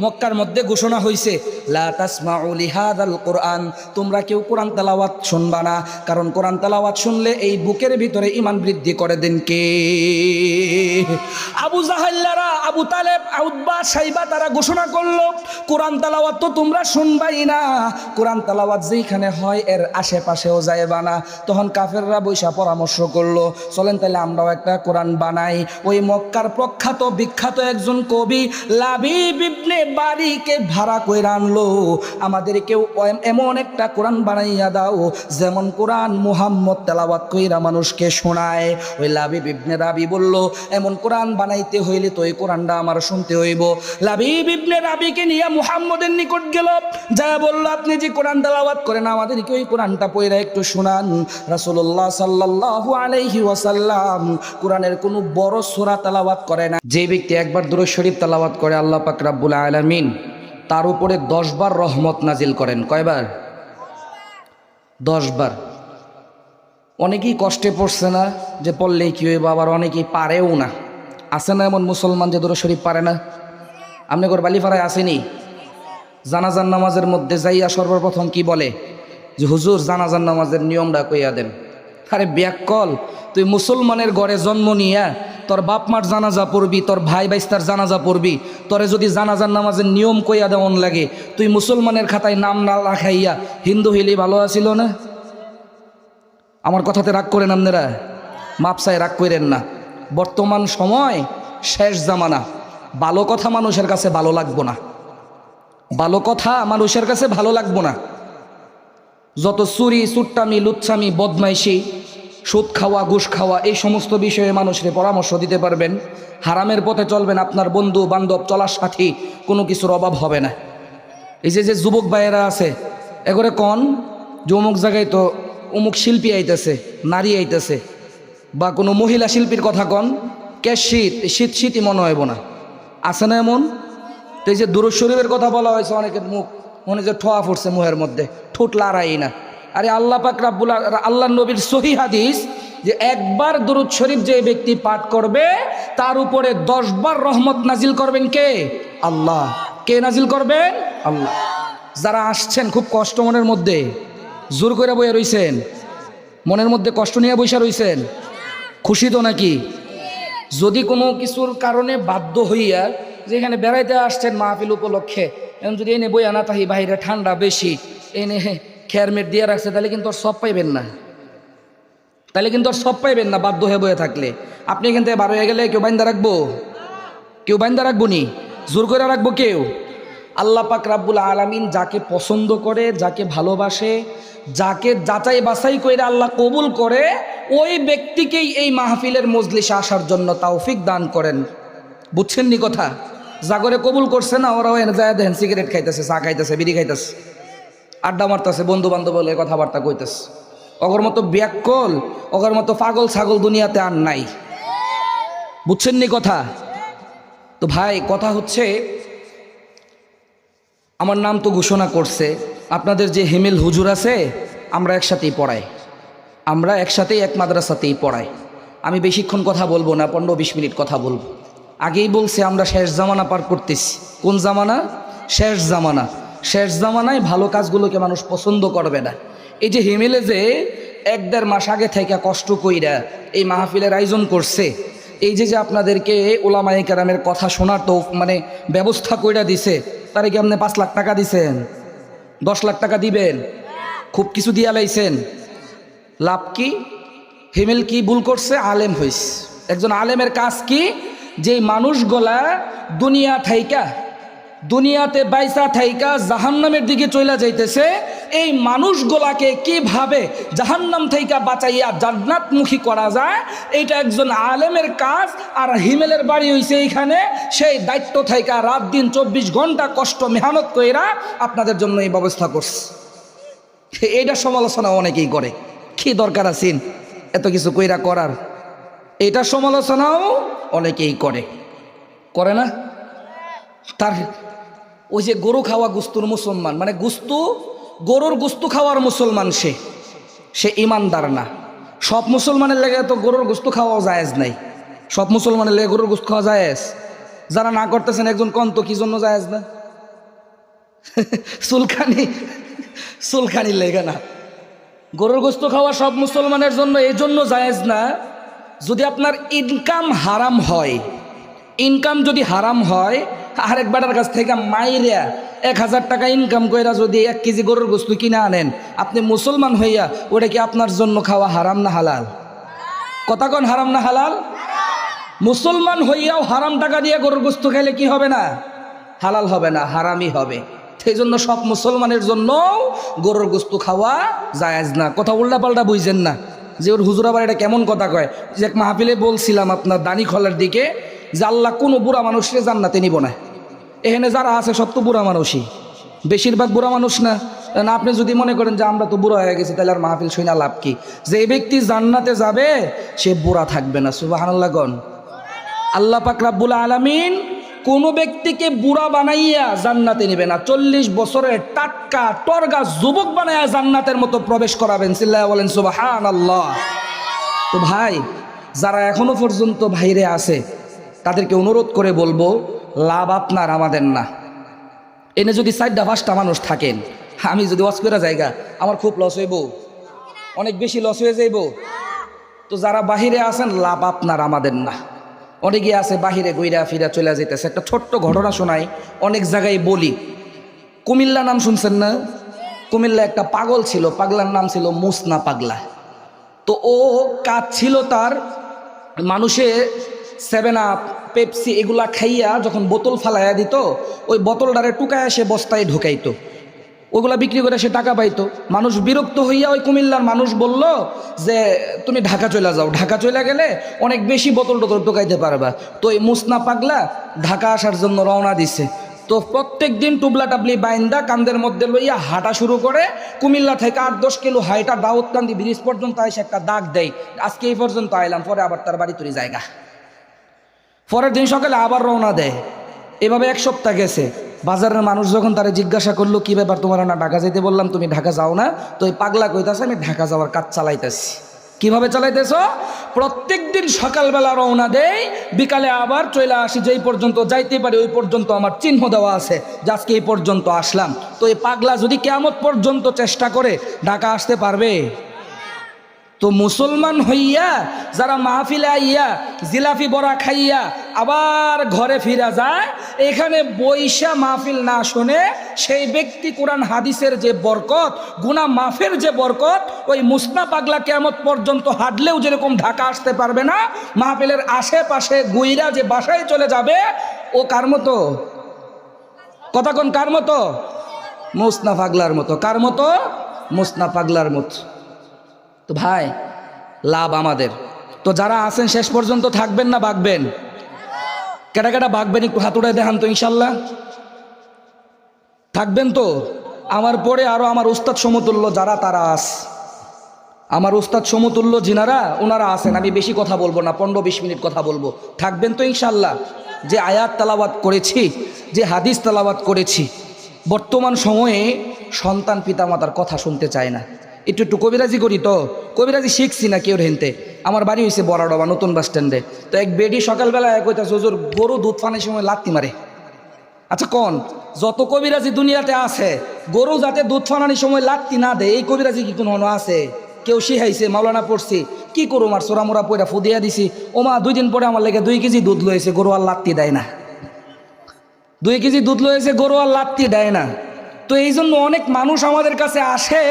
মক্কার মধ্যে ঘোষণা হয়েছে, লা তাসমাউ লিহাদাল কোরআন, তোমরা কেউ কোরআন তেলাওয়াত শুনবা না, কারণ কোরআন তেলাওয়াত শুনলে এই বুকের ভিতরে ঈমান বৃদ্ধি করে দেন কে? আবু জাহাল্লারা, আবু তালেব, উতবা, সাইবা তারা ঘোষণা করলো, কোরআন তেলাওয়াত তো তোমরা শুনবাই না, কোরআন তেলাওয়াত যেখানে হয় এর আশেপাশেও যাইবা না। তখন কাফেররা বৈশা পরামর্শ করলো, চলেন তাহলে আমরাও একটা কোরআন বানাই। ওই মক্কার প্রখ্যাত বিখ্যাত একজন কবি লাবিব ইবনে বারিকে ভাড়া কইরা আনলো, আমাদেরকেও এমন একটা কোরআন বানাইয়া দাও যেমন কোরআন মুহাম্মদ তেলাওয়াত কইরা মানুষকে শোনায়। ওই লাবিব ইবনে রাবি বলল, এমন কোরআন বানাইতে হইলে তো এই কোরআনটা আমার শুনতে হইব। লাবিব ইবনে রাবিকে নিয়ে মুহাম্মদের নিকট গেল, যা বলল, আপনি যে কোরআন তেলাওয়াত করেন আমাদেরকে ওই কোরআনটা পড়া একটু শোনান। রাসূলুল্লাহ সাল্লাল্লাহু আলাইহি ওয়াসাল্লাম কোরআনের কোনো বড় সূরা তেলাওয়াত করে না। যে ব্যক্তি একবার দুরূদ শরীফ তেলাওয়াত করে আল্লাহ পাক রব্বুল আলামিন তার উপরে 10 বার রহমত নাজিল করেন। কয়বার? 10 বার। অনেকেই কষ্টে পড়ছে না যে পড়লেই কি হইব, আবার অনেকেই পারেও না। আছে না এমন মুসলমান যে দুরূদ শরীফ পারে না? আপনি গোর বালিপাড়ায় আসেনি? জানাজার নামাজের মধ্যে যাইয়া সর্বপ্রথম কি বলে যে হুজুর জানাজার নামাজের নিয়মটা কইয়া দেন। আরে ব্যাককল, তুই মুসলমানের ঘরে জন্ম নিয়া তোর বাপ মার জানাজা পড়বি, তোর ভাই বাইস্তার জানাজা পড়বি, তোরে যদি জানাজার নামাজের নিয়ম কইয়া দেওয়ান লাগে, তুই মুসলমানের খাতায় নাম না রাখাইয়া হিন্দু হইলেই ভালো আছিল না? আমার কথাতে রাগ করেন আপনারা? মাপসায় রাগ করেন না। বর্তমান সময় শেষ জামানা, ভালো কথা মানুষের কাছে ভালো লাগবো না, ভালো কথা মানুষের কাছে ভালো লাগবো না। যত চুরি, চুট্টামি, লুচ্ছামি, বদমাইশি, সুদ খাওয়া, ঘুষ খাওয়া, এই সমস্ত বিষয়ে মানুষের পরামর্শ দিতে পারবেন, হারামের পথে চলবেন, আপনার বন্ধু বান্ধব চলার সাথী কোনো কিছুর অভাব হবে না। এই যে যুবক ভাইয়েরা আছে, এগরে কন যে অমুক জায়গায় তো অমুক শিল্পী আইতেছে, নারী আইতেছে, বা কোনো মহিলা শিল্পীর কথা কন, কে শীতই মনে হইব না। আছে না এমন? তো এই যে দুরূদ শরীফের কথা বলা হয়েছে, অনেকের মুখ মনে যে ঠোয়া পড়ছে মুহের মধ্যে, ঠোঁট লড়াই না। আরে আল্লাহ পাক রব্বুল আল্লাহ নবীর সহিহ হাদিস যে একবার দুরূদ শরীফ যে ব্যক্তি পাঠ করবে তার উপরে 10 বার রহমত নাজিল করবেন কে? আল্লাহ। কে নাজিল করবেন? আল্লাহ। যারা আসছেন খুব কষ্ট মনের মধ্যে, জোর করে বইয়া রইছেন, মনের মধ্যে কষ্ট নিয়ে বইসা রইছেন, খুশি তো নাকি? যদি কোনো কিছুর কারণে বাধ্য হইয়া যেখানে বেড়াইতে আসছেন মাহফিল উপলক্ষে, এখন যদি এনে বই আনা তাহি বাইরে ঠান্ডা বেশি, এনে খেয়ারমেট দিয়ে রাখছে, তাহলে কিন্তু আর সব পাইবেন না, তাহলে কিন্তু আর সব পাইবেন না বাধ্য হয়ে বয়ে থাকলে। আপনি এখান থেকে বার হয়ে গেলে কেউ বাইন্দা রাখবো? কেউ বাইন্দা রাখবো নি? জোর করে রাখবো কেউ? আল্লাহ পাক রব্বুল আলামিন যাকে পছন্দ করে, যাকে ভালোবাসে, যাকে যাচাই বাছাই করে আল্লাহ কবুল করে, ওই ব্যক্তিকেই এই মাহফিলের মজলিসে আসার জন্য তৌফিক দান করেন। বুঝছেন নি কথা? জাগরে কবুল করছে না, ওরাও এনে যায় দেখেন সিগারেট খাইতেছে, চা খাইতেছে, বিড়ি খাইতেছে, আড্ডা মারতেছে, বন্ধু বান্ধব বলে কথাবার্তা কইতেছে। অগর মতো ব্যাককল, অগর মতো পাগল ছাগল দুনিয়াতে আর নাই। বুঝছেন নি কথা? তো ভাই কথা হচ্ছে, আমার নাম তো ঘোষণা করছে, আপনাদের যে হিমেল হুজুর আছে আমরা একসাথেই পড়াই, আমরা একসাথেই এক মাদ্রাসাতেই পড়াই। আমি বেশিক্ষণ কথা বলবো না, 15-20 মিনিট কথা বলবো। আগেই বলছে আমরা শেষ জামানা পার করতেছি। কোন জামানা? শেষ জামানা। শেষ জামানায় ভালো কাজগুলোকে মানুষ পছন্দ করবে না। এই যে হিমেলে যে 1-1.5 মাস আগে থেকে কষ্ট কইরা এই মাহফিলের আয়োজন করছে, এই যে আপনাদেরকে ওলামায়ে কেরামের কথা শোনার তো মানে ব্যবস্থা কইরা দিছে, তারে কি আপনি 5 লাখ টাকা দিছেন? 10 লাখ টাকা দিবেন? খুব কিছু দিয়া লাইছেন, লাভ কি? হিমেল কি ভুল করছে? আলেম হইছে। একজন আলেমের কাজ কি? যে মানুষগুলা দুনিয়াতে বাইসা থাইকা জাহান্নামের দিকে চলে যাইতেছে, এই মানুষগুলাকে কিভাবে জাহান্নাম থাইকা বাঁচাইয়া জান্নাতমুখী করা যায়, এইটা একজন আলেমের কাজ। আর হিমেলের বাড়ি হইছে এইখানে, সেই দায়িত্ব থাইকা রাত দিন 24 ঘন্টা কষ্ট মেহনত কইরা আপনাদের জন্য এই ব্যবস্থা করছে। এইটা সমালোচনা অনেকেই করে, কি দরকার আছে এত কিছু কইরা করার? এটা সমালোচনাও অনেকেই করে না? তার ওই যে গরু খাওয়া গুস্তুর মুসলমান, মানে গরুর গুস্তু খাওয়ার মুসলমান, সে ইমানদার না। সব মুসলমানের লেগে তো গরুর গুস্তু খাওয়াও জায়েজ নাই। সব মুসলমানের লেগে গরুর গুস্তু খাওয়া জায়েজ? যারা না করতেছেন একজন কন্ত কি জন্য জায়েজ না? চুলখানির লেগে না। গরুর গোশত খাওয়া সব মুসলমানের জন্য এই জন্য জায়েজ না, যদি আপনার ইনকাম হারাম হয়, ইনকাম যদি হারাম হয়, আরেক বেটার কাছ থেকে মাইরা 1000 টাকা ইনকাম কইরা যদি 1 কেজি গরুর গোশত কিনে আনেন, আপনি মুসলমান হইয়া ওটা কি আপনার জন্য খাওয়া হারাম না হালাল? কথা কোন, হারাম না হালাল? মুসলমান হইয়াও হারাম টাকা দিয়ে গরুর গোশত খাইলে কি হবে না? হালাল হবে না, হারামই হবে। সেই জন্য সব মুসলমানের জন্য গরুর গোশত খাওয়া জায়েজ না। কথা উল্টা পাল্টা বুঝছেন না, যে ওর হুজুর আবার এটা কেমন কথা কয়। যে এক মাহফিলে বলছিলাম আপনার দানিখলের দিকে, যে আল্লাহ কোনো বুড়া মানুষকে জান্নাতে নিব না। এখানে যারা আছে সব তো বুড়া মানুষই, বেশিরভাগ বুড়া মানুষ না। না, আপনি যদি মনে করেন যে আমরা তো বুড়া হয়ে গেছি, তাহলে আর মাহফিল শুনে লাভ কি? যে ব্যক্তি জান্নাতে যাবে সে বুড়া থাকবে না। সুবহানাল্লাহ গণ। আল্লাহ পাক রব্বুল আলামিন কোনো ব্যক্তিকে বুড়া বানাইয়া জান্নাতে নেবে না, 40 বছরের টাটকা টরগা যুবক বানাইয়া জান্নাতের মতো প্রবেশ করাবেন। চিল্লায়া বলেন সুবহানাল্লাহ। তো ভাই, যারা এখনো পর্যন্ত বাইরে আছে তাদেরকে অনুরোধ করে বলবো, লাভ আপনার, আমাদের না। এনে যদি 4-5টা মানুষ থাকেন, আমি যদি ওয়াজ করে জায়গা, আমার খুব লস হইব, অনেক বেশি লস হয়ে যাইব। তো যারা বাহিরে আছেন, লাভ আপনার, আমাদের না। অনেকে আছে বাহিরে ঘুরা ফিরা চলে যেতেছে। একটা ছোট্ট ঘটনা শোনাই, অনেক জায়গায় বলি। কুমিল্লা নাম শুনছেন না? কুমিল্লা একটা পাগল ছিল, পাগলার নাম ছিল মুসনা পাগলা। তো ও কাজ ছিল তার, মানুষে 7 আপ পেপসি এগুলা খাইয়া যখন বোতল ফালাইয়া দিত, ওই বোতলটারে টুকায় সে বস্তায় ঢুকাইতো, ওগুলা বিক্রি করে সে টাকা পাইতো। মানুষ বিরক্ত হইয়া ওই কুমিল্লার মানুষ বলল যে তুমি ঢাকা চলে যাও, ঢাকা চলে গেলে অনেক বেশি বোতল টোতল টোকাইতে পারবা। তো এই মুসনা পাগলা ঢাকা আসার জন্য রওনা দিছে। তো প্রত্যেক দিন টুবলা টাবলি বাইন্দা কান্দের মধ্যে লইয়া হাঁটা শুরু করে, কুমিল্লা থেকে 8-10 কিলো হাইটা দাউদকান্দি ব্রিজ পর্যন্ত এসে একটা দাগ দেয়, আজকে এই পর্যন্ত আইলাম। পরে আবার তার বাড়ি তৈরি জায়গা, পরের দিন সকালে আবার রওনা দেয়। এভাবে 1 সপ্তাহ গেছে। বাজারের মানুষ যখন তারা জিজ্ঞাসা করলো, কি ব্যাপার, তোমার না ঢাকা যেতে বললাম, তুমি ঢাকা যাও না? তো এই পাগলা কইতাছে, আমি ঢাকা যাওয়ার কাজ চালাইতেছি। কিভাবে চালাইতেছ? প্রত্যেক দিন সকালবেলা রওনা দেই, বিকালে আবার চলে আসি, যেই পর্যন্ত যাইতে পারি ওই পর্যন্ত আমার চিহ্ন দেওয়া আছে যে আজকে এই পর্যন্ত আসলাম। তো এই পাগলা যদি কিয়ামত পর্যন্ত চেষ্টা করে, ঢাকা আসতে পারবে? তো মুসলমান হইয়া যারা মাহফিলে আইয়া জিলাপি বড়া খাইয়া আবার ঘরে ফিরা যায়, এখানে বৈশা মাহফিল না শুনে, সেই ব্যক্তি কোরআন হাদিসের যে বরকত, গুনাহ মাফের যে বরকত, ওই মুসনা পাগলা কিয়ামত পর্যন্ত হাঁটলেও যেরকম ঢাকা আসতে পারবে না, মাহফিলের আশেপাশে গুইরা যে বাসায় চলে যাবে, ও কার মতো? কথা কোন, কার মতো? মুসনা পাগলার মতো। কার মতো? মুসনা পাগলার মতো। তো ভাই, লাভ আমাদের। তো যারা আছেন শেষ পর্যন্ত থাকবেন না ভাগবেন? কেটা কেটা ভাগবেন একটু হাত উঠায় দেখান তো, ইনশাল্লাহ থাকবেন তো? আমার পরে আরো আমার উস্তাদ সমতুল্য যারা তারা আস, আমার উস্তাদ সমতুল্য যিনারা ওনারা আছেন, আমি বেশি কথা বলবো না, 15-20 মিনিট কথা বলবো। থাকবেন তো ইনশাল্লাহ? যে আয়াত তেলাওয়াত করেছি, যে হাদিস তেলাওয়াত করেছি, বর্তমান সময়ে সন্তান পিতামাতার কথা শুনতে চায় না। একটু একটু কবিরাজি করি, তো কবিরাজি শিখছি না কেউ হেনতে। আমার বাড়ি হয়েছে বড়াডবা নতুন বাস স্ট্যান্ডে। তো এক বেডি সকালবেলা কইতাছে, হুজুর গরু দুধ ফানের সময় লাত্তি মারে। আচ্ছা কোন, যত কবিরাজি দুনিয়াতে আছে, গরু যাতে দুধ ফানানির সময় লাত্তি না দেয়, এই কবিরাজি কি কোনো আছে? কেউ শিখাইছে? মাওলানা পড়ছি, কি করুম আর সোরা মোরা পয়রা ফুদিয়া দিছি। ওমা 2 দিন পরে আমার লেগে 2 কেজি দুধ লয়েছে, গরু আর লাত্তি দেয় না। 2 কেজি দুধ লয়েছে, গরু আর লাত্তি দেয় না। তো এই জন্য অনেক মানুষ আমাদের কাছে আসে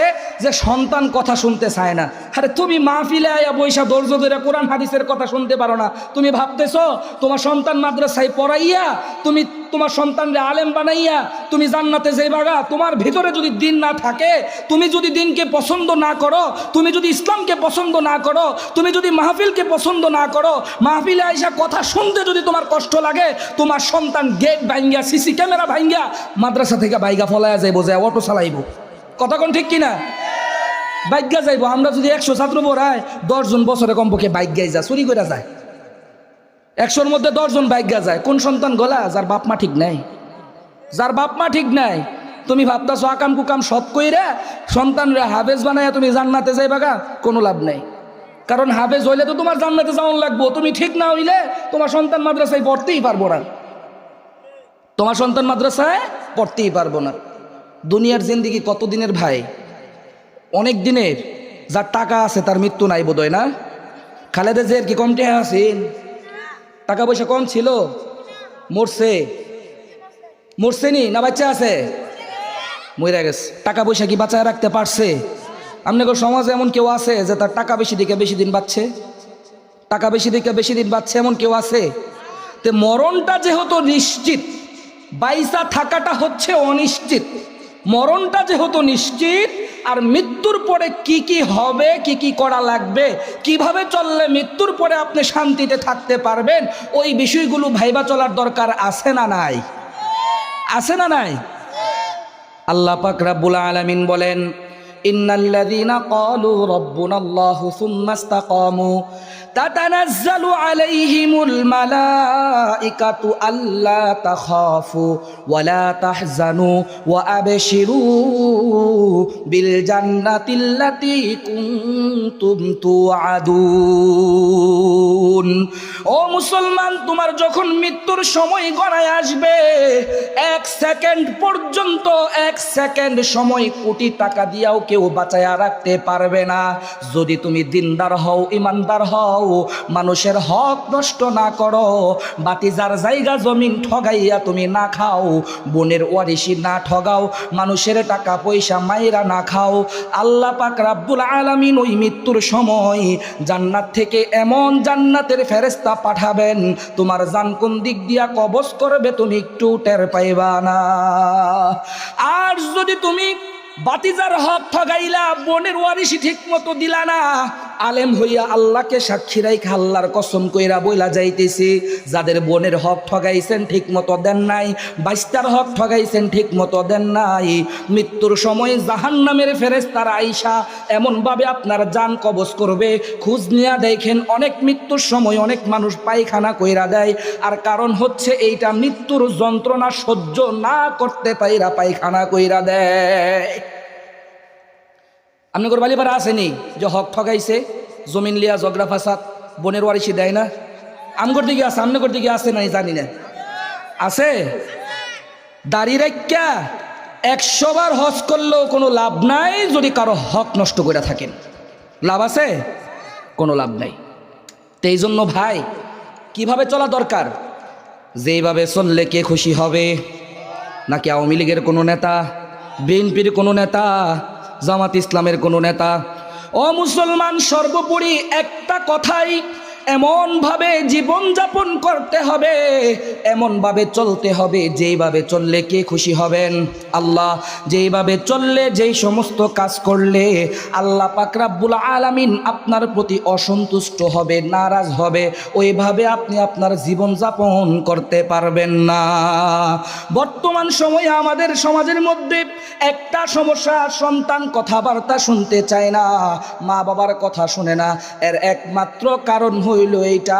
যে সন্তান কথা শুনতে চায় না। আরে তুমি মাহফিলে আয়া বৈশা ধৈর্য ধরে কোরআন হাদিসের কথা শুনতে পারো না? তুমি ভাবতেছো তোমার সন্তান মাদ্রাসায় পড়াইয়া, তুমি তোমার সন্তানরে আলেম বানাইয়া তুমি জান্নাতে যাইবাগা? তোমার ভিতরে যদি দিন না থাকে, তুমি যদি দিনকে পছন্দ না করো, তুমি যদি ইসলামকে পছন্দ না করো, তুমি যদি মাহফিলকে পছন্দ না করো, মাহফিলে আইসা কথা শুনতে যদি তোমার কষ্ট লাগে, তোমার সন্তান গেট ভাঙ্গা, সিসি ক্যামেরা ভাঙ্গা মাদ্রাসা থেকে বাইগা ফলায়া যাইব, যায় অটো চালাইব। কথা কোন ঠিক কিনা? বাইক যাইব। আমরা যদি 100 ছাত্র পড়াই, 10 জন বছরে কমপক্ষে বাইক গাই যায়, চুরি করে যায়। 100-র মধ্যে 10 জন বাইক গা যায়। কোন সন্তান গলা? যার বাপ মা ঠিক নাই। যার বাপ মা ঠিক নাই। তুমি ভাবতাছো আকাম কুকাম সব কইরা সন্তানরে হাফেজ বানায়া তুমি জান্নাতে যাইবাগা? কোনো লাভ নাই। কারণ হাফেজ হইলে তো তোমার জান্নাতে যাওয়ান লাগবো। তুমি ঠিক না হইলে তোমার সন্তান মাদ্রাসায় পড়তেই পারবো না। তোমার সন্তান মাদ্রাসায় পড়তেই পারবো না। দুনিয়ার জিন্দিগি কত দিনের ভাই? অনেক দিনের। যার টাকা আছে তার মৃত্যু নাই বোধ হয় না? খালেদা জিয়ার কি কমটি আছেন? টাকা পয়সা কম ছিল? মরছে? মরছেনি না বাচ্চা আছে? মরে গেছে। টাকা পয়সা কি বাঁচায় রাখতে পারছে? আপনাদের সমাজে এমন কেউ আছে যে তার টাকা বেশি দিকে বেশি দিন বাঁচছে? টাকা বেশি দিকে বেশি দিন বাঁচছে এমন কেউ আছে? তে মরণটা যেহেতু নিশ্চিত, বাইসা থাকাটা হচ্ছে অনিশ্চিত। মরণটা যেহেতু নিশ্চিত, আর মৃত্যুর পরে কি কি হবে, কি কি করা লাগবে, কিভাবে চললে মৃত্যুর পরে আপনি শান্তিতে থাকতে পারবেন, ওই বিষয়গুলো ভাইবা চলার দরকার আছে না নাই? আছে না নাই? আল্লাহ পাক রব্বুল আলামিন বলেন, ইন্নাল্লাযীনা ক্বালু রাব্বুনাল্লাহু সুম্মা ইসতাকামু তাতানাজ্জালু আলাইহিমুল মালাইকাতু আল্লা তাখাফু ওয়া লা তাহজানু ওয়া আবশিরু বিল জান্নাতিল্লাতী কুনতুম তুআদুন। ও মুসলমান, তোমার যখন মৃত্যুর সময় গড়ায় আসবে, 1 সেকেন্ড পর্যন্ত, 1 সেকেন্ড সময় কোটি টাকা দিয়াও কেউ বাঁচায়া রাখতে পারবে না। যদি তুমি দিনদার হও, ইমানদার হও, মানুষের হক নষ্ট না করো, বাতিজার জায়গা জমিন ঠগাইয়া তুমি না খাও, বোনের ওয়ারিসি না ঠগাও, মানুষের টাকা পয়সা মাইরা না খাও, আল্লাহ পাক রব্বুল আলামিন ওই মৃত্যুর সময় জান্নাত থেকে এমন জান্নাতের ফেরেশতা পাঠাবেন, তোমার জান কোন দিক দিয়া কবজ করবে তুমি একটু টের পাইবা না। আর যদি তুমি বাতিজার হক ঠগাইলা, বোনের ওয়ারিসি ঠিক মতো দিলা না, আলেম হইয়া আল্লাহকে সাক্ষী রাইখা আল্লাহর কসম কইরা বইলা যাইতেছি, যাদের বোনের হক ঠগাইছেন ঠিক মতো দেন নাই, বাইস্তার হক ঠগাইছেন ঠিক মতো দেন নাই, মৃত্যুর সময় জাহান্নামের ফেরেশতারা আইসা এমনভাবে আপনার জান কবজ করবে, খোঁজ নিয়া দেখেন অনেক মৃত্যুর সময় অনেক মানুষ পায়খানা কইরা দেয়, আর কারণ হচ্ছে এইটা মৃত্যুর যন্ত্রণা সহ্য না করতে পাইরা পায়খানা কইরা দেয়। আপনার বালিপাড়া আসেনি যে হক ঠগাইছে, জমিন লিয়া ঝগড়া ফাসাদ, বোনের ওয়ারিসি দেয় না? আমগর দিকে আছে, আমনগর দিকে আছে নাই জানি না, আছে? দাড়ি রাখা 100 বার হজ করলেও কোনো লাভ নাই যদি কারো হক নষ্ট করে থাকেন। লাভ আছে? কোনো লাভ নাই। তো এই জন্য ভাই, কিভাবে চলা দরকার? যেইভাবে চললে কে খুশি হবে? নাকি আওয়ামী লীগের কোনো নেতা, বিএনপির কোনো নেতা, জামাত ইসলামের কোনো নেতা? ও মুসলমান, সর্বোপরি একটা কথাই, এমনভাবে জীবনযাপন করতে হবে, এমনভাবে চলতে হবে যেইভাবে চললে কে খুশি হবেন? আল্লাহ। যেইভাবে চললে, যেই সমস্ত কাজ করলে আল্লাহ পাক রব্বুল আলামিন আপনার প্রতি অসন্তুষ্ট হবে, নারাজ হবে, ওইভাবে আপনি আপনার জীবনযাপন করতে পারবেন না। বর্তমান সময়ে আমাদের সমাজের মধ্যে একটা সমস্যা, সন্তান কথাবার্তা শুনতে চায় না, মা বাবার কথা শুনে না। এর একমাত্র কারণ হইল এইটা,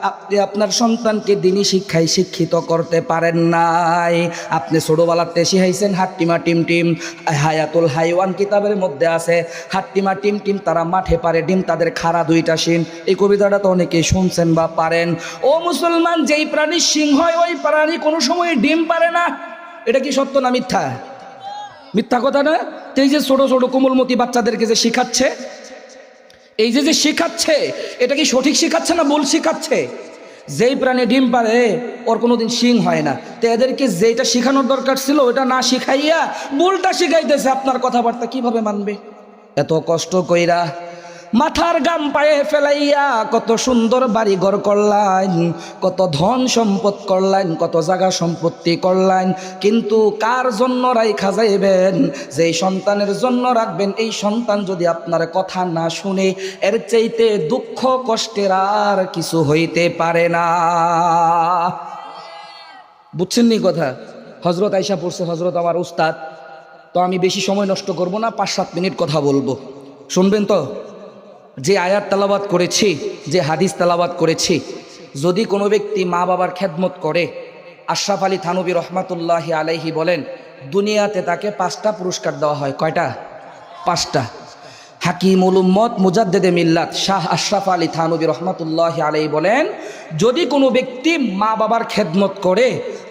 আপনি আপনার সন্তানকে দিনী শিক্ষায় শিক্ষিত করতে পারেন নাই। আপনি ছোটবেলাতে শিখাইছেন হাট্টিমা টিম টিম, হায়াতুল হাইওয়ান কিতাবের মধ্যে আছে, হাট্টিমা টিম টিম তারা মাঠে পারে ডিম, তাদের খাড়া 2টা শিং। এই কবিতাটা তো অনেকেই শুনছেন বা পারেন। ও মুসলমান, যেই প্রাণী সিং হয় ওই প্রাণী কোনো সময় ডিম পারে না। এটা কি সত্য না মিথ্যা? মিথ্যা কথা না? এই যে ছোট ছোট কোমলমতি বাচ্চাদেরকে যে শিখাচ্ছে, এই যে যে শিখাচ্ছে, এটা কি সঠিক শিখাচ্ছে না ভুল শিখাচ্ছে? যেই প্রাণী ডিম পারে ওর কোনোদিন শিং হয় না, তো এদেরকে যেটা শিখানোর দরকার ছিল ওটা না শিখাইয়া ভুলটা শিখাইতেছে। আপনার কথাবার্তা কিভাবে মানবে? এত কষ্ট কইরা মাথার গাম পায়ে ফেলাইয়া কত সুন্দর বাড়ি ঘর করলেন, কত ধন সম্পদ করলেন, কত জায়গা সম্পত্তি করলেন, কিন্তু কার জন্য রাইখা যাইবেন? যেই সন্তানের জন্য রাখবেন, এই সন্তান যদি আপনার কথা না শুনে, এর চাইতে দুঃখ কষ্টের আর কিছু হইতে পারে না। বুঝছেন নি কথা? হজরত আয়েশা পড়ছে, হজরত আমার উস্তাদ, তো আমি বেশি সময় নষ্ট করব না, 5-7 মিনিট কথা বলবো, শুনবেন তো? যে আয়াত তেলাওয়াত করেছি, যে হাদিস তেলাওয়াত করেছি, যদি কোনো ব্যক্তি মা বাবার খেদমত করে, আশরাফ আলী থানভী রহমাতুল্লাহি আলাইহি বলেন, দুনিয়াতে তাকে 5টা পুরস্কার দেওয়া হয়। কয়টা? 5টা। হাকিমুল উম্মত মুজাদ্দেদে মিল্লাত শাহ আশরাফ আলী থানভী রহমাতুল্লাহি আলাইহি বলেন, যদি কোনো ব্যক্তি মা বাবার খেদমত করে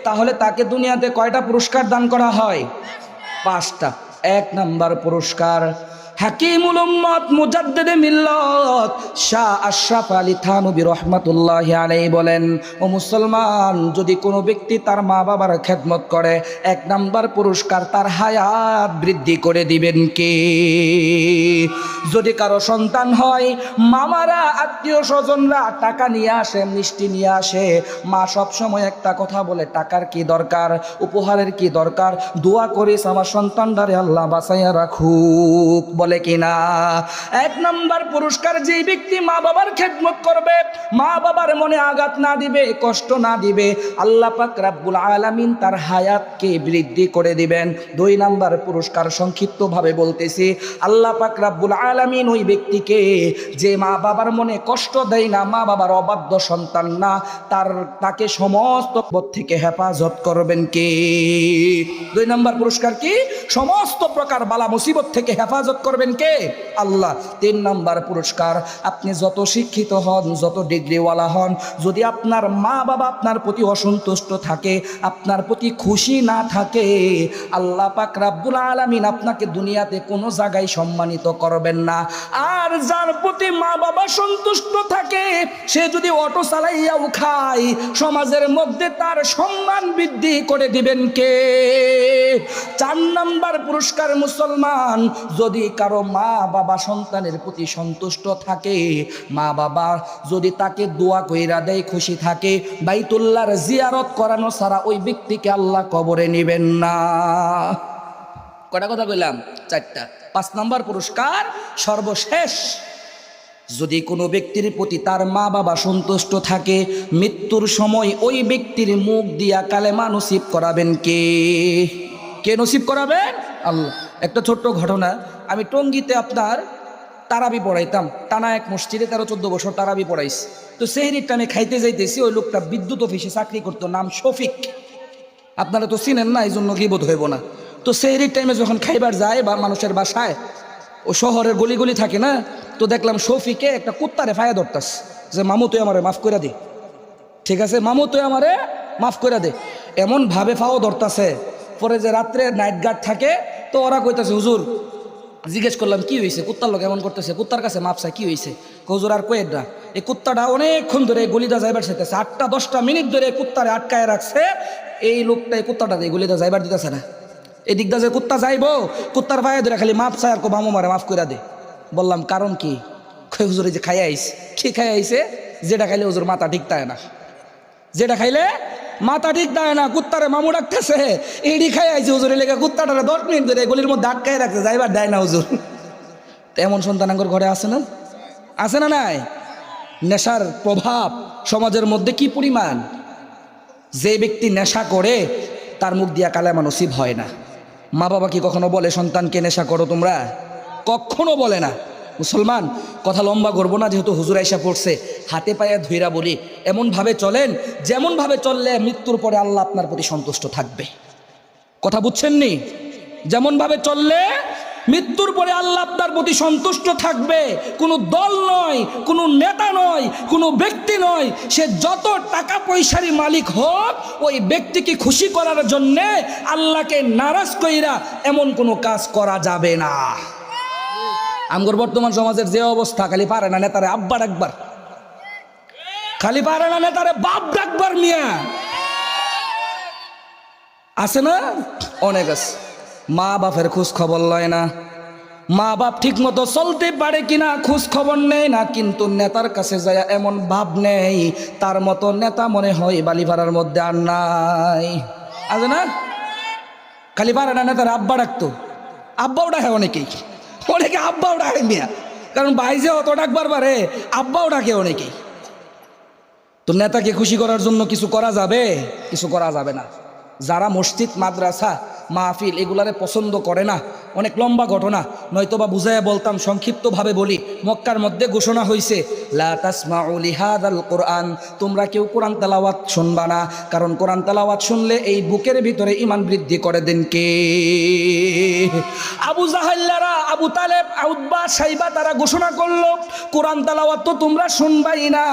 তাহলে তাকে দুনিয়াতে কয়টা পুরস্কার দান করা হয়? 5টা। 1 নাম্বার পুরস্কার, হাকিমুল উম্মত মুজাদ্দিদে মিল্লত শাহ আশরাফ আলী থানভী রাহমাতুল্লাহি আলাইহি বলেন, ও মুসলমান, যদি কোনো ব্যক্তি তার মা বাবার খেদমত করে 1 নাম্বার পুরস্কার তার হায়াত বৃদ্ধি করে দিবেন কে? যদি কারো সন্তান হয়, মামারা আত্মীয় স্বজনরা টাকা নিয়ে আসে, মিষ্টি নিয়ে আসে, মা সব সময় একটা কথা বলে, টাকার কি দরকার, উপহারের কি দরকার, দোয়া করিস আমার সন্তানটারে আল্লাহ বাঁচাইয়া রাখুক, বলে কিনা? 1 নাম্বার পুরস্কার, যেই ব্যক্তি মা বাবার খেদমত করবে, মা বাবার মনে আঘাত না দিবে, কষ্ট না দিবে, আল্লাহ পাক রব্বুল আলামিন তার হায়াতকে বৃদ্ধি করে দিবেন। 2 নাম্বার পুরস্কার, সংক্ষিপ্তভাবে বলতেছি, আল্লাহ পাক রব্বুল আলামিন ওই ব্যক্তিকে, যে মা বাবার মনে কষ্ট দেয় না, মা বাবার অবাধ্য সন্তান না, তাকে সমস্ত পথ থেকে হেফাজত করবেন কে? 2 নাম্বার পুরস্কার কি? সমস্ত প্রকার বালা মুসিবত থেকে হেফাজত করবেন কে? আল্লাহ। 3 নাম্বার পুরস্কার, আপনি যত শিক্ষিত হন, যত ডিগ্রিওয়ালা হন, যদি আপনার মা বাবা আপনার প্রতি অসন্তুষ্ট থাকে, আপনার প্রতি খুশি না থাকে, আল্লাহ পাক রব্বুল আলামিন আপনাকে দুনিয়াতে কোনো জায়গায় সম্মানিত করবেন না। আর যার প্রতি মা বাবা সন্তুষ্ট থাকে, সে যদি অটো চালাইয়াও খায়, সমাজের মধ্যে তার সম্মান বৃদ্ধি করে দিবেন কে? 4 নাম্বার পুরস্কার, মুসলমান, যদি কারো মা বাবা সন্তানের প্রতি সন্তুষ্ট থাকে, মা বাবা যদি তাকে দোয়া কইরা দেয়, খুশি থাকে, বাইতুল্লাহর জিয়ারত করানো ছাড়া ওই ব্যক্তিকে আল্লাহ কবরে নেবেন না। কয়টা কথা কইলাম? 4টা। 5 নাম্বার পুরস্কার, সর্বশেষ, যদি কোনো ব্যক্তির প্রতি তার মা বাবা সন্তুষ্ট থাকে, মৃত্যুর সময় ওই ব্যক্তির মুখ দিয়া কালেমা নসিব করাবেন কে? কে নসিব করাবেন? আল্লাহ। একটা ছোট্ট ঘটনা, আমি টঙ্গীতে আপনার তারাবি পড়াইতাম, টানা এক মসজিদে 13-14 বছর তারাবি পড়াইছি। তো সেহরির টাইমে খাইতে যাইতেছি, ওই লোকটা বিদ্যুৎ অফিসে চাকরি করতো, নাম শফিক। আপনারা তো চিনেন না, এই জন্য গীবত হইব না। তো সেহরির টাইমে যখন খাইবার যায় বা মানুষের বাসায়, ও শহরের গলি গলি থাকে না, তো দেখলাম শফিকে একটা কুত্তারে ফায়া ধরতাস, যে মামু তুই আমারে মাফ করে দে, ঠিক আছে, মামু তুই আমারে মাফ করে দে, এমন ভাবে ফাও ধরতাছে। পরে যে রাত্রে নাইট গার্ড থাকে, তো ওরা কইতাছে, হুজুর, জিজ্ঞেস করলাম কি হয়েছে, কুত্তার লোক এমন করতেছে, কুত্তার কাছে মাপ চাই, কি হয়েছে? হুজুর আর কয়েক না, এই কুত্তাটা অনেকক্ষণ ধরে গলিটা যাইবার চাইতেছে, 8-10টা মিনিট ধরে কুত্তারে আটকায় রাখছে, এই লোকটা এই কুত্তাটা এই গলিটা যাইবার দিতেছে না। এই দিকটা যে কুত্তা যাইবো, কুত্তার পায়ে ধরে খালি মাপ চাই আর মামু মারে মাফ করে দে। বললাম কারণ কি? হুজুর এই যে খাইয়া আইছে। কি খাইয়া আইছে? যেটা খাইলে হুজুর মাথা ঠিক থাকে না, যেটা খাইলে মাথা ঠিক থাকে না, কুত্তারে মামু ডাকতেছে, এডি খাই আইছে হুজুর, লেগে কুত্তাটারে 10 মিনিট ধরে গলির মধ্যে আটকায় রাখছে, যাইবার দেয় না হুজুর। এমন সন্তানাঙ্গর ঘরে আছে না? আছে না নাই? নেশার প্রভাব সমাজের মধ্যে কি পরিমাণ! যে ব্যক্তি নেশা করে তার মুখ দিয়া কালেমা নসিব হয় না। মা বাবা কি কখনো বলে সন্তানকে নেশা করো তোমরা? কখনো বলে না। মুসলমান, কথা লম্বা করবো না, যেহেতু হুজুর আইসা পড়ছে, হাতে পায়ে ধইরা বলি, এমনভাবে চলেন যেমনভাবে চললে মৃত্যুর পরে আল্লাহ আপনার প্রতি সন্তুষ্ট থাকবে। কথা বুঝছেন নি? যেমনভাবে চললে মৃত্যুর পরে আল্লাহ আপনার প্রতি সন্তুষ্ট থাকবে। কোনো দল নয়, কোনো নেতা নয়, কোনো ব্যক্তি নয়, সে যত টাকা পয়সারই মালিক হোক, ওই ব্যক্তিকে খুশি করার জন্যে আল্লাহকে নারাজ কইরা এমন কোনো কাজ করা যাবে না। আমগর বর্তমান সমাজের যে অবস্থা, খালি পারে না নেতারে আব্বা ডাকবার, খালি পারে না নেতারে বাপ ডাকবার, মিয়া আছে না? অনেক আছে। মা বাপের খোঁজ খবর লয় না, মা বাপ ঠিক মতো চলতে পারে কিনা খোঁজ খবর নেই না, কিন্তু নেতার কাছে যায় এমন ভাব নেই তার মতো নেতা মনে হয় বালিপাড়ার মধ্যে আর নাই। আছে না? খালি পারে না নেতার আব্বা ডাকতো, আব্বাও ডাকে অনেকেই, অনেকে আব্বাও ডাকে মিয়া, কারণ ভাই যে অত ডাকবার পারে, আব্বাও ডাকে অনেকেই। তো নেতাকে খুশি করার জন্য কিছু করা যাবে? কিছু করা যাবে না। যারা মসজিদ, মাদ্রাসা, মাহফিল এগুলারে পছন্দ করে না, অনেক লম্বা ঘটনা, নয়তোবা বুঝাইয়া বলতাম, সংক্ষিপ্তভাবে বলি। মক্কার মধ্যে ঘোষণা হয়েছে, লা তাসমাউ লিহাদাল কোরআন, তোমরা কেউ কোরআন তেলাওয়াত শুনবা না, কারণ কোরআন তেলাওয়াত শুনলে এই বুকের ভিতরে ঈমান বৃদ্ধি করে দেন কে? আবু জাহাল্লারা, আবু তালেব, উতবা, সাইবা তারা ঘোষণা করলো, কোরআন তেলাওয়াত তো তোমরা শুনবাই না,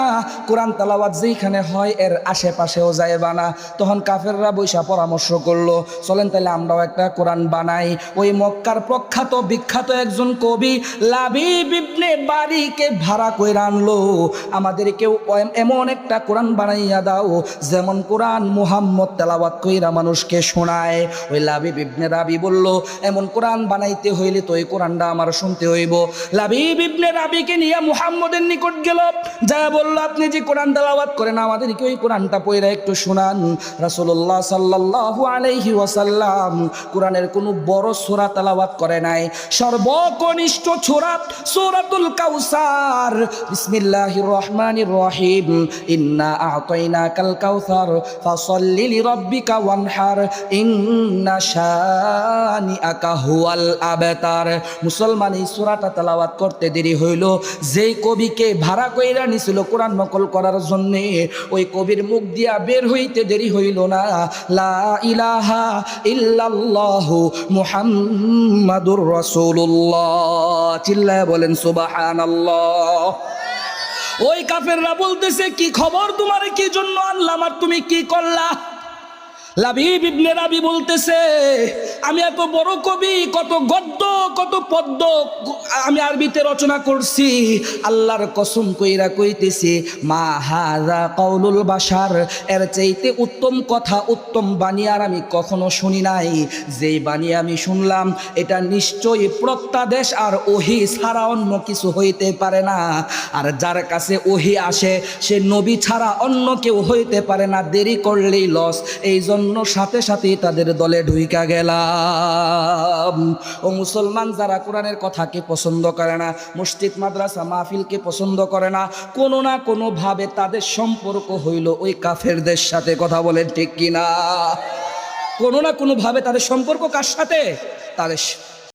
কোরআন তেলাওয়াত যেখানে হয় এর আশেপাশেও যাইবা না। তখন কাফেররা বৈশা পরামর্শ করলো, চলেন তাহলে আমরাও একটা কোরআন বানাই। ওই মক্কার প্রখ্যাত বিখ্যাত একজন কবি লাবিব ইবনে বারিকে ভাড়া কইরা আনলো, আমাদেরকেও এমন একটা কোরআন বানাইয়া দাও যেমন কোরআন মুহাম্মদ তেলাওয়াত কইরা মানুষকে শোনায়। ওই লাবিব ইবনে রাবি বলল, এমন কোরআন বানাইতে হইলে তো এই কোরআনটা আমার শুনতে হইব। লাবিব ইবনে রাবিকে নিয়ে মুহাম্মদের নিকট গেল, যা বলল, আপনি যে কোরআন তেলাওয়াত করেন আমাদেরকে ওই কোরআনটা পড়া একটু শোনান। রাসূলুল্লাহ সাল্লাল্লাহু আলাইহি ওয়াসাল্লাম কোরআনের কোনো বড় সূরা তেলাওয়াত করে নাই, সর্বকনিষ্ঠ সূরা সূরাতুল কাউসার। বিসমিল্লাহির রহমানির রহিম, ইন্না আ'তাইনাকাল কাউসার ফাসাল্লি লিরাব্বিকা ওয়ানহার ইন্না শানিআকা হুয়াল আবতার। মুসলমান এই সূরাটা তেলাওয়াত করতে দেরি হইল। যেই কবিকে ভাড়া কইরা নিছিল কোরআন নকল করার জন্য, ওই কবির মুখ দিয়া বের হইতে দেরি হইল না, লা ইলাহা ইল্লাল্লাহু মুহাম্মাদুর রাসূলুল্লাহ। চিল্লায় বলেন সুবহানাল্লাহ। ওই কাফেররা বলতেছে, কি খবর তোমার, কি জন্য আনলাম আর তুমি কি করলা? লাবিব ইবনে রাবি বলতেছে, আমি এত বড় কবি, কত গদ্য কত পদ্য আমি আরবিতে রচনা করছি, আল্লাহর কসম কইরা কইতেছি, মা হাযা কাউলুল বাশার, এর চাইতে উত্তম কথা, উত্তম বাণী আর আমি কখনো শুনি নাই। যেই বাণী আমি শুনলাম এটা নিশ্চয়ই প্রত্যাদেশ আর ওহী ছাড়া অন্য কিছু হইতে পারে না। আর যার কাছে ওহী আসে সে নবী ছাড়া অন্য কেউ হইতে পারে না, দেরি করলেই লস। এই জন্য সাথে সাথেই তাদের দলে ঢুইকা গেলাম। ও মুসলমান, যারা কোরআনের কথাকে পছন্দ করে না, মসজিদ মাদ্রাসা মাহফিলকে পছন্দ করে না, কোনো না কোনো ভাবে তাদের সম্পর্ক হইল ওই কাফেরদের সাথে। কথা বলেন ঠিক কিনা? কোনো না কোনো ভাবে তাদের সম্পর্ক কার সাথে? তাদের